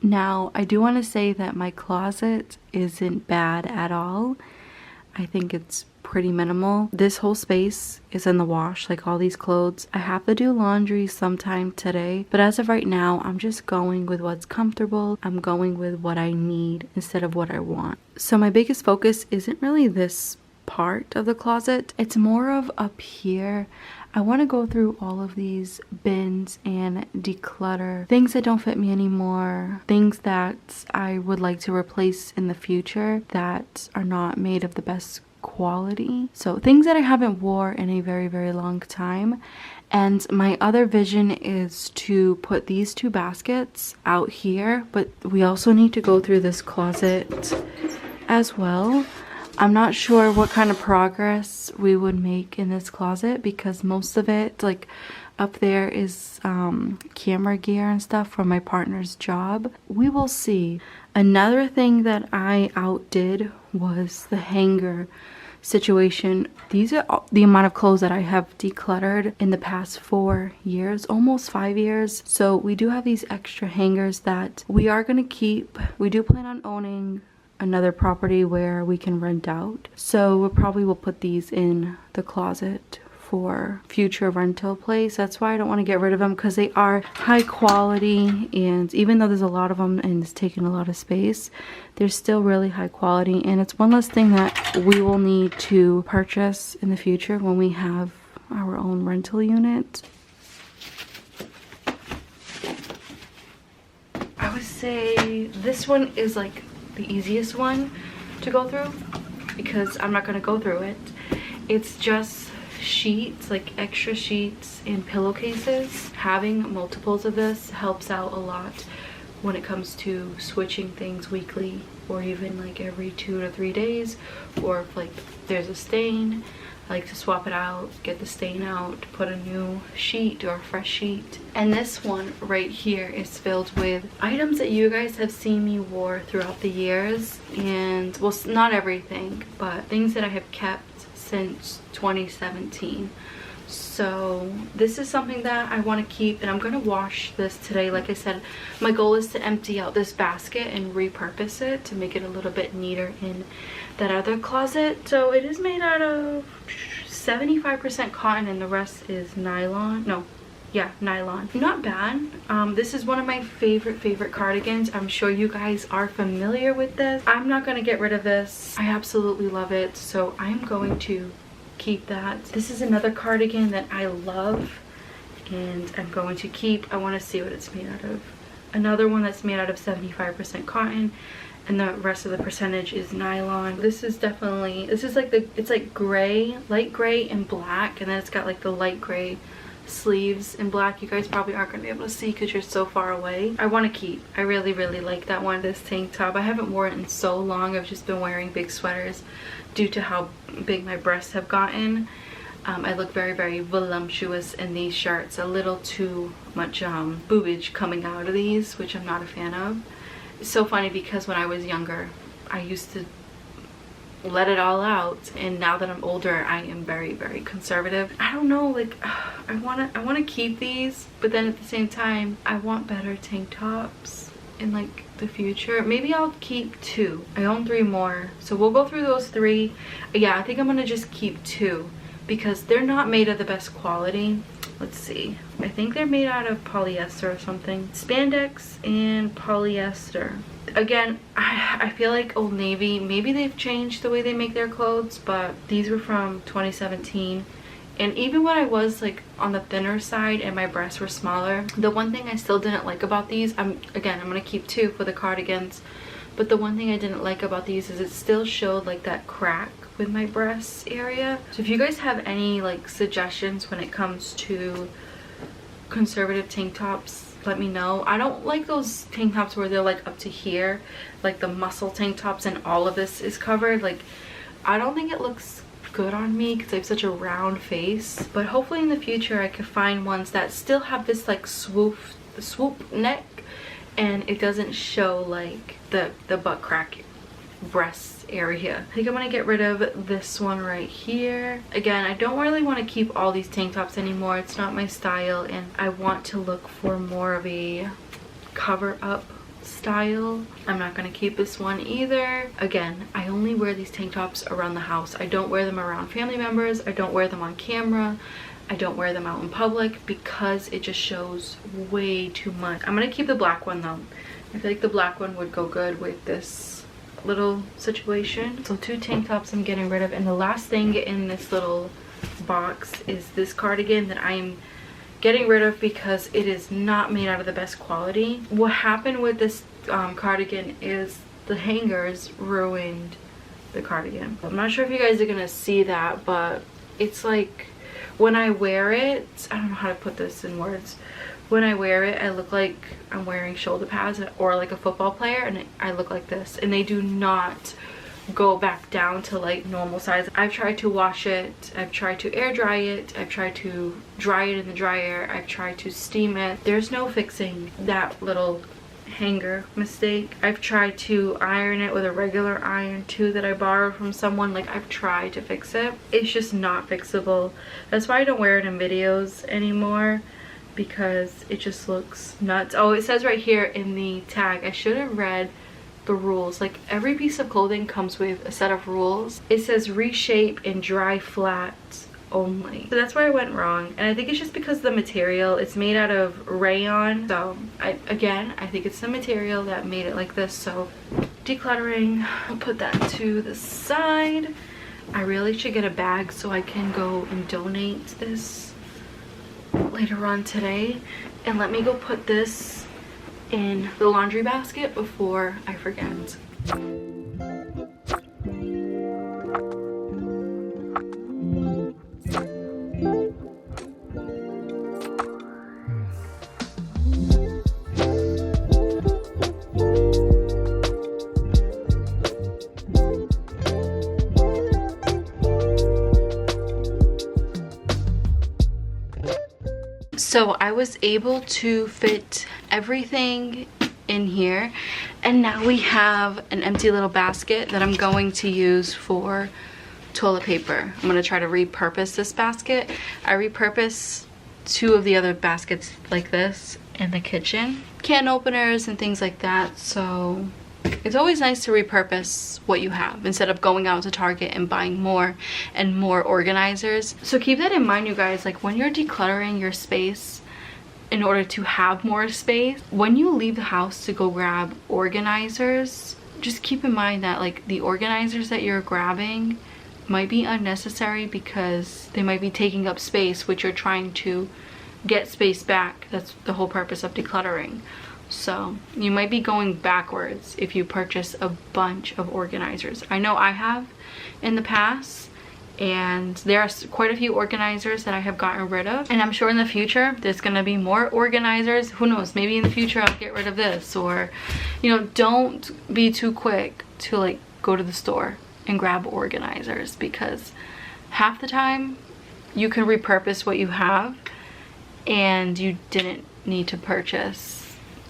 Now, I do want to say that my closet isn't bad at all. I think it's pretty minimal. This whole space is in the wash, like all these clothes. I have to do laundry sometime today, but as of right now, I'm just going with what's comfortable. I'm going with what I need instead of what I want. So my biggest focus isn't really this part of the closet. It's more of up here. I want to go through all of these bins and declutter things that don't fit me anymore, things that I would like to replace in the future that are not made of the best quality. So things that I haven't wore in a very, very long time. And my other vision is to put these two baskets out here, but we also need to go through this closet as well. I'm not sure what kind of progress we would make in this closet because most of it, like up there, is camera gear and stuff from my partner's job. We will see. Another thing that I outdid was the hanger situation. These are the amount of clothes that I have decluttered in the past 4 years, almost 5 years. So we do have these extra hangers that we are going to keep. We do plan on owning another property where we can rent out, so we probably will put these in the closet for future rental place. That's why I don't want to get rid of them, because they are high quality, and even though there's a lot of them and it's taking a lot of space, they're still really high quality, and it's one less thing that we will need to purchase in the future when we have our own rental unit. I would say this one is like the easiest one to go through because I'm not going to go through it. It's just sheets, like extra sheets and pillowcases. Having multiples of this helps out a lot when it comes to switching things weekly or even like every 2 to 3 days, or if like there's a stain, I like to swap it out, get the stain out, put a new sheet or a fresh sheet. And this one right here is filled with items that you guys have seen me wear throughout the years, and well, not everything, but things that I have kept since 2017. So this is something that I want to keep, and I'm going to wash this today. Like I said, my goal is to empty out this basket and repurpose it to make it a little bit neater in that other closet. So it is made out of 75% cotton and the rest is nylon. No, yeah, nylon. Not bad. This is one of my favorite cardigans. I'm sure you guys are familiar with this. I'm not going to get rid of this. I absolutely love it, so I am going to keep that. This is another cardigan that I love and I'm going to keep. I want to see what it's made out of. Another one that's made out of 75% cotton, and the rest of the percentage is nylon. This is definitely, this is like it's like gray, light gray and black, and then it's got like the light gray sleeves in black. You guys probably aren't going to be able to see because you're so far away. I want to keep. I really like that one. This tank top, I haven't worn it in so long. I've just been wearing big sweaters due to how big my breasts have gotten. I look very voluptuous in these shirts. A little too much boobage coming out of these, which I'm not a fan of. It's so funny because when I was younger, I used to let it all out, and now that I'm older, I am very conservative. I don't know, like I want to keep these, but then at the same time I want better tank tops in like the future. Maybe I'll keep 2. I own 3 more, so we'll go through those 3. Yeah, I think I'm gonna just keep 2 because they're not made of the best quality. Let's see, I think they're made out of polyester or something. Spandex and polyester. Again, I feel like Old Navy, maybe they've changed the way they make their clothes, but these were from 2017. And even when I was like on the thinner side and my breasts were smaller, the one thing I still didn't like about these, I'm gonna keep 2 for the cardigans, but the one thing I didn't like about these is it still showed like that crack with my breasts area. So if you guys have any like suggestions when it comes to conservative tank tops, let me know. I don't like those tank tops where they're like up to here, like the muscle tank tops and all of this is covered. Like, I don't think it looks good on me because I have such a round face, but hopefully in the future I could find ones that still have this like swoop neck and it doesn't show like the butt crack breast area. I think I'm gonna get rid of this one right here. Again, I don't really want to keep all these tank tops anymore. It's not my style, and I want to look for more of a cover up style. I'm not gonna keep this one either. Again, I only wear these tank tops around the house. I don't wear them around family members. I don't wear them on camera. I don't wear them out in public because it just shows way too much. I'm gonna keep the black one though. I feel like the black one would go good with this little situation. So 2 tank tops I'm getting rid of, and the last thing in this little box is this cardigan that I'm getting rid of because it is not made out of the best quality. What happened with this cardigan is the hangers ruined the cardigan. I'm not sure if you guys are gonna see that, but it's like when I wear it, I don't know how to put this in words. When I wear it, I look like I'm wearing shoulder pads or like a football player, and I look like this, and they do not go back down to like normal size. I've tried to wash it, I've tried to air dry it, I've tried to dry it in the dryer, I've tried to steam it. There's no fixing that little hanger mistake. I've tried to iron it with a regular iron too that I borrowed from someone. Like, I've tried to fix it. It's just not fixable. That's why I don't wear it in videos anymore, because it just looks nuts. Oh, it says right here in the tag, I should have read the rules. Like, every piece of clothing comes with a set of rules. It says reshape and dry flat only. So that's where I went wrong, and I think it's just because the material, it's made out of rayon. So I think it's the material that made it like this. So decluttering, I'll put that to the side. I really should get a bag so I can go and donate this later on today. And let me go put this in the laundry basket before I forget. So I was able to fit everything in here, and now we have an empty little basket that I'm going to use for toilet paper. I'm going to try to repurpose this basket. I repurpose 2 of the other baskets like this in the kitchen, can openers and things like that. So it's always nice to repurpose what you have instead of going out to Target and buying more and more organizers. So keep that in mind, you guys. Like, when you're decluttering your space in order to have more space, when you leave the house to go grab organizers, just keep in mind that like the organizers that you're grabbing might be unnecessary because they might be taking up space, which you're trying to get space back. That's the whole purpose of decluttering. So you might be going backwards if you purchase a bunch of organizers. I know I have in the past, and there are quite a few organizers that I have gotten rid of, and I'm sure in the future there's gonna be more organizers. Who knows, maybe in the future I'll get rid of this. Or, you know, don't be too quick to like go to the store and grab organizers, because half the time you can repurpose what you have and you didn't need to purchase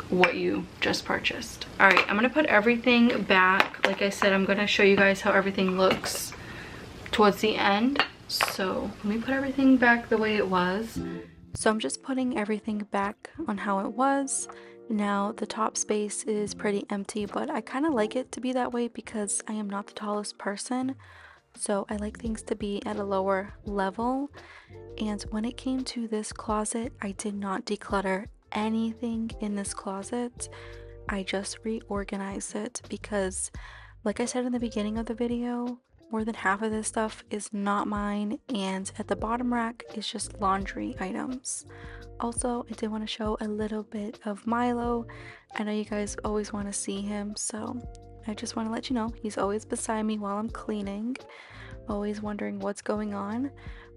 what you just purchased. All right, I'm gonna put everything back. Like I said, I'm gonna show you guys how everything looks towards the end. So let me put everything back the way it was. So I'm just putting everything back on how it was. Now the top space is pretty empty, but I kind of like it to be that way because I am not the tallest person. So I like things to be at a lower level. And when it came to this closet, I did not declutter anything in this closet. I just reorganized it because, like I said in the beginning of the video, more than half of this stuff is not mine, and at the bottom rack is just laundry items. Also, I did want to show a little bit of Milo. I know you guys always want to see him, so I just want to let you know he's always beside me while I'm cleaning, always wondering what's going on.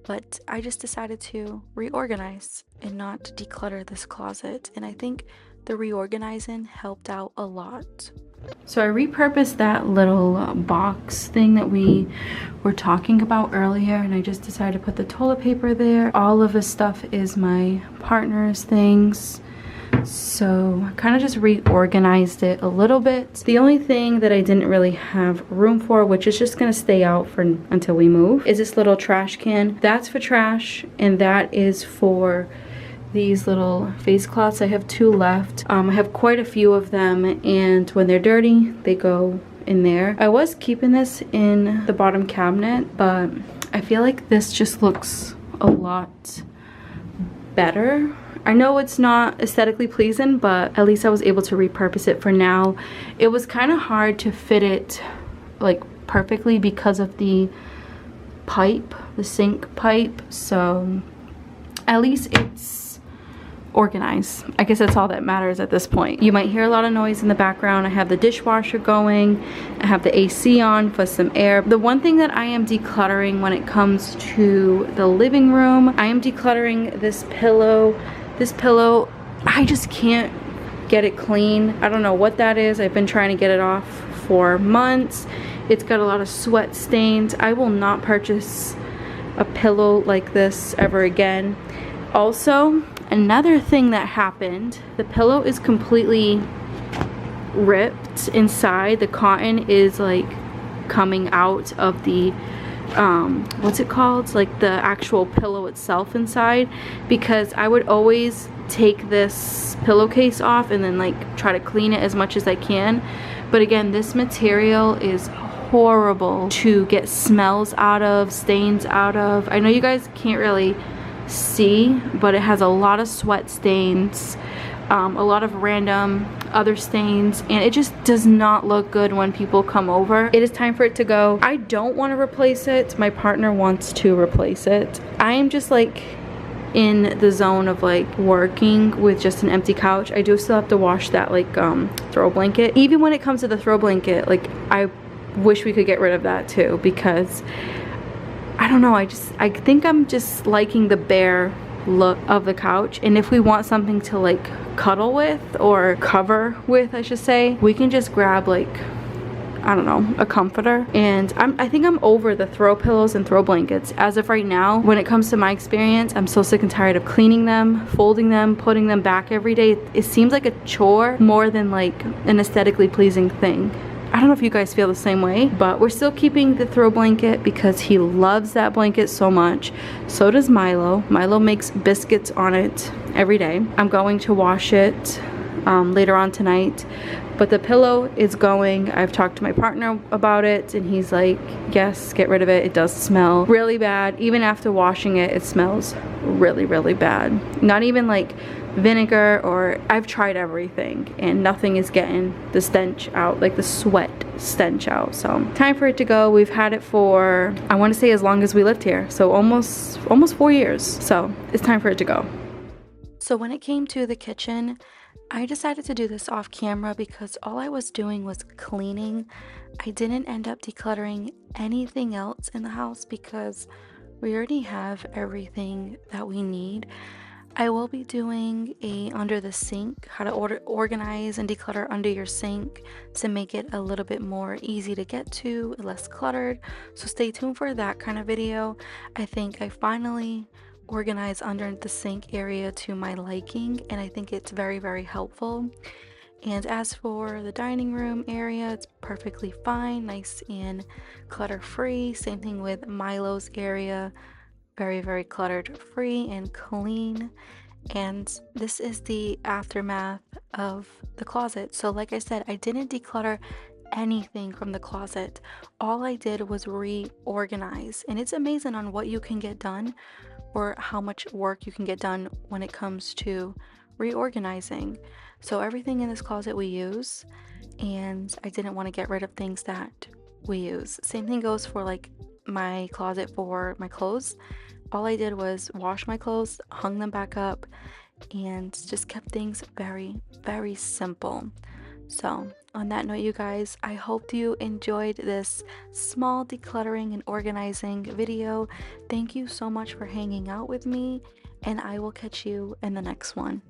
But I just decided to reorganize and not declutter this closet, and I think the reorganizing helped out a lot. So I repurposed that little box thing that we were talking about earlier, and I just decided to put the toilet paper there. All of this stuff is my partner's things. So I kind of just reorganized it a little bit. The only thing that I didn't really have room for, which is just going to stay out for until we move, is this little trash can. That's for trash, and that is for these little face cloths. I have 2 left. I have quite a few of them, and when they're dirty, they go in there. I was keeping this in the bottom cabinet, but I feel like this just looks a lot better. I know it's not aesthetically pleasing, but at least I was able to repurpose it for now. It was kind of hard to fit it like perfectly because of the pipe, the sink pipe, so at least it's organized. I guess that's all that matters at this point. You might hear a lot of noise in the background. I have the dishwasher going, I have the AC on for some air. The one thing that I am decluttering when it comes to the living room, I am decluttering this pillow. This pillow, I just can't get it clean. I don't know what that is. I've been trying to get it off for months. It's got a lot of sweat stains. I will not purchase a pillow like this ever again. Also, another thing that happened, the pillow is completely ripped inside. The cotton is like coming out of the what's it called? It's like the actual pillow itself inside, because I would always take this pillowcase off and then like try to clean it as much as I can. But again, this material is horrible to get smells out of, stains out of. I know you guys can't really see, but it has a lot of sweat stains, a lot of random other stains, and it just does not look good when people come over. It is time for it to go. I don't want to replace it. My partner wants to replace it. I am just like in the zone of like working with just an empty couch. I do still have to wash that like throw blanket. Even when it comes to the throw blanket, like I wish we could get rid of that too, because I don't know, I think I'm just liking the bare look of the couch. And if we want something to like cuddle with, or cover with I should say, we can just grab like, I don't know, a comforter. And I think I'm over the throw pillows and throw blankets as of right now. When it comes to my experience, I'm so sick and tired of cleaning them, folding them, putting them back every day. It seems like a chore more than like an aesthetically pleasing thing. I don't know if you guys feel the same way, but we're still keeping the throw blanket because he loves that blanket so much. So does Milo. Milo makes biscuits on it every day. I'm going to wash it later on tonight, but the pillow is going. I've talked to my partner about it, and he's like, yes, get rid of it. It does smell really bad. Even after washing it, it smells really, really bad. Not even like vinegar, or I've tried everything and nothing is getting the stench out, like the sweat stench out. So time for it to go. We've had it for, I want to say, as long as we lived here, so almost 4 years. So it's time for it to go. So when it came to the kitchen, I decided to do this off camera because all I was doing was cleaning. I didn't end up decluttering anything else in the house because we already have everything that we need. I will be doing a under the sink, how to organize and declutter under your sink to make it a little bit more easy to get to, less cluttered. So stay tuned for that kind of video. I think I finally organized under the sink area to my liking, and I think it's very, very helpful. And as for the dining room area, it's perfectly fine, nice and clutter free. Same thing with Milo's area. Very, very cluttered free and clean. And this is the aftermath of the closet. So like I said, I didn't declutter anything from the closet. All I did was reorganize, and it's amazing on what you can get done, or how much work you can get done when it comes to reorganizing. So everything in this closet we use, and I didn't want to get rid of things that we use. Same thing goes for like my closet for my clothes. All I did was wash my clothes, hung them back up, and just kept things very, very simple. So on that note, you guys, I hope you enjoyed this small decluttering and organizing video. Thank you so much for hanging out with me, and I will catch you in the next one.